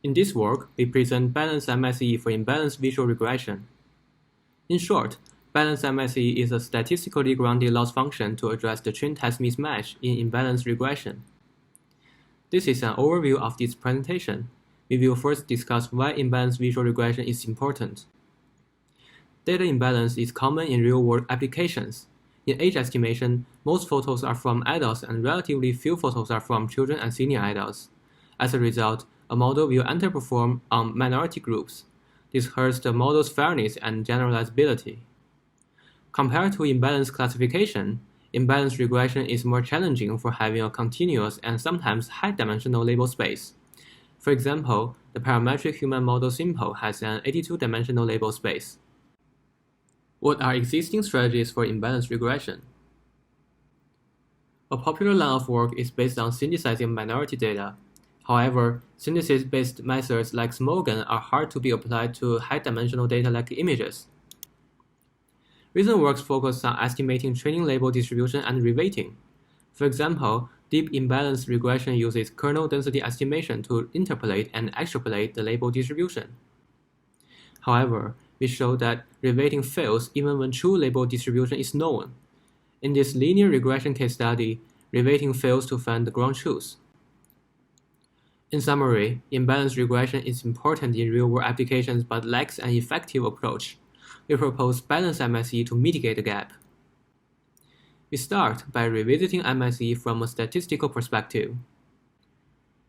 In this work, we present balanced MSE for imbalanced visual regression. In short, balanced MSE is a statistically grounded loss function to address the train test mismatch in imbalanced regression. This is an overview of this presentation. We will first discuss why imbalanced visual regression is important. Data imbalance is common in real-world applications. In age estimation, most photos are from adults and relatively few photos are from children and senior adults. As a result, a model will underperform on minority groups. This hurts the model's fairness and generalizability. Compared to imbalanced classification, imbalanced regression is more challenging for having a continuous and sometimes high-dimensional label space. For example, the parametric human model SIMPLE has an 82-dimensional label space. What are existing strategies for imbalanced regression? A popular line of work is based on synthesizing minority data. However, synthesis-based methods like SMOGAN are hard to be applied to high-dimensional data like images. Recent works focus on estimating training label distribution and reweighting. For example, deep imbalanced regression uses kernel density estimation to interpolate and extrapolate the label distribution. However, we show that reweighting fails even when true label distribution is known. In this linear regression case study, reweighting fails to find the ground truth. In summary, imbalanced regression is important in real-world applications but lacks an effective approach. We propose balanced MSE to mitigate the gap. We start by revisiting MSE from a statistical perspective.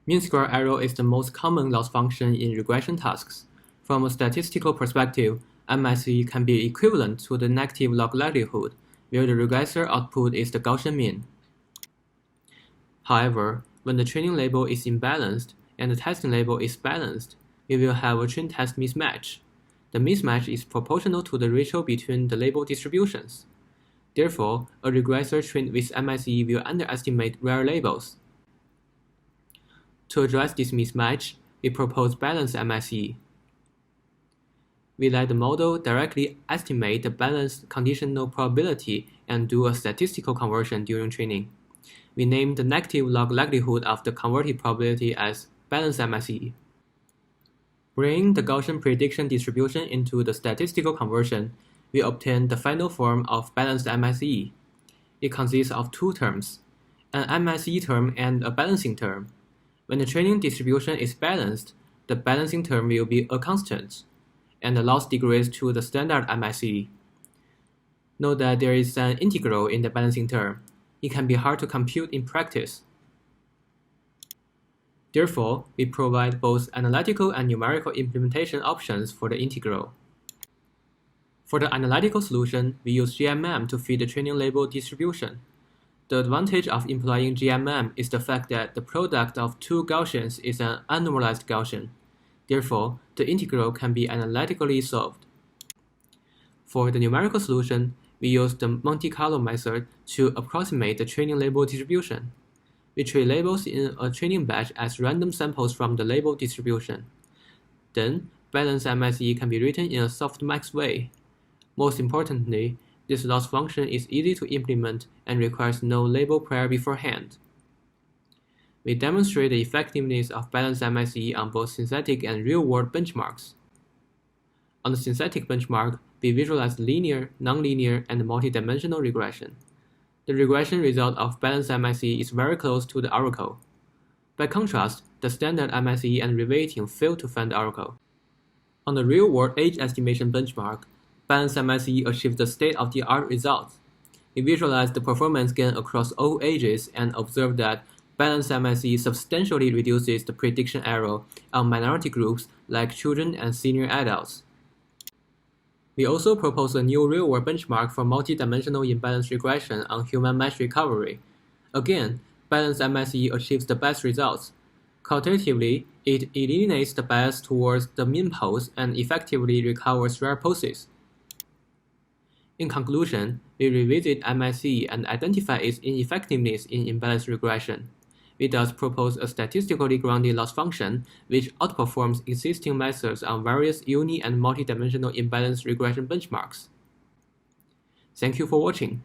Mean square error is the most common loss function in regression tasks. From a statistical perspective, MSE can be equivalent to the negative log likelihood, where the regressor output is the Gaussian mean. However, when the training label is imbalanced and the testing label is balanced, we will have a train test mismatch. The mismatch is proportional to the ratio between the label distributions. Therefore, a regressor trained with MSE will underestimate rare labels. To address this mismatch, we propose balanced MSE. We let the model directly estimate the balanced conditional probability and do a statistical conversion during training. We name the negative log likelihood of the converted probability as balanced MSE. Bringing the Gaussian prediction distribution into the statistical conversion, we obtain the final form of balanced MSE. It consists of two terms, an MSE term and a balancing term. When the training distribution is balanced, the balancing term will be a constant, and the loss degrades to the standard MSE. Note that there is an integral in the balancing term. It can be hard to compute in practice. Therefore, we provide both analytical and numerical implementation options for the integral. For the analytical solution, we use GMM to feed the training label distribution. The advantage of employing GMM is the fact that the product of two Gaussians is an unnormalized Gaussian. Therefore, the integral can be analytically solved. For the numerical solution, we use the Monte Carlo method to approximate the training label distribution. We treat labels in a training batch as random samples from the label distribution. Then, balanced MSE can be written in a softmax way. Most importantly, this loss function is easy to implement and requires no label prior beforehand. We demonstrate the effectiveness of balanced MSE on both synthetic and real-world benchmarks. On the synthetic benchmark, we visualize linear, nonlinear, and multidimensional regression. The regression result of balanced MSE is very close to the oracle. By contrast, the standard MSE and reweighting fail to find the oracle. On the real-world age estimation benchmark, balanced MSE achieves the state-of-the-art results. We visualize the performance gain across all ages and observe that balanced MSE substantially reduces the prediction error on minority groups like children and senior adults. We also propose a new real-world benchmark for multi-dimensional imbalanced regression on human mesh recovery. Again, balanced MSE achieves the best results. Qualitatively, it eliminates the bias towards the mean pose and effectively recovers rare poses. In conclusion, we revisit MSE and identify its ineffectiveness in imbalanced regression. We thus propose a statistically grounded loss function which outperforms existing methods on various uni- and multidimensional imbalanced regression benchmarks. Thank you for watching.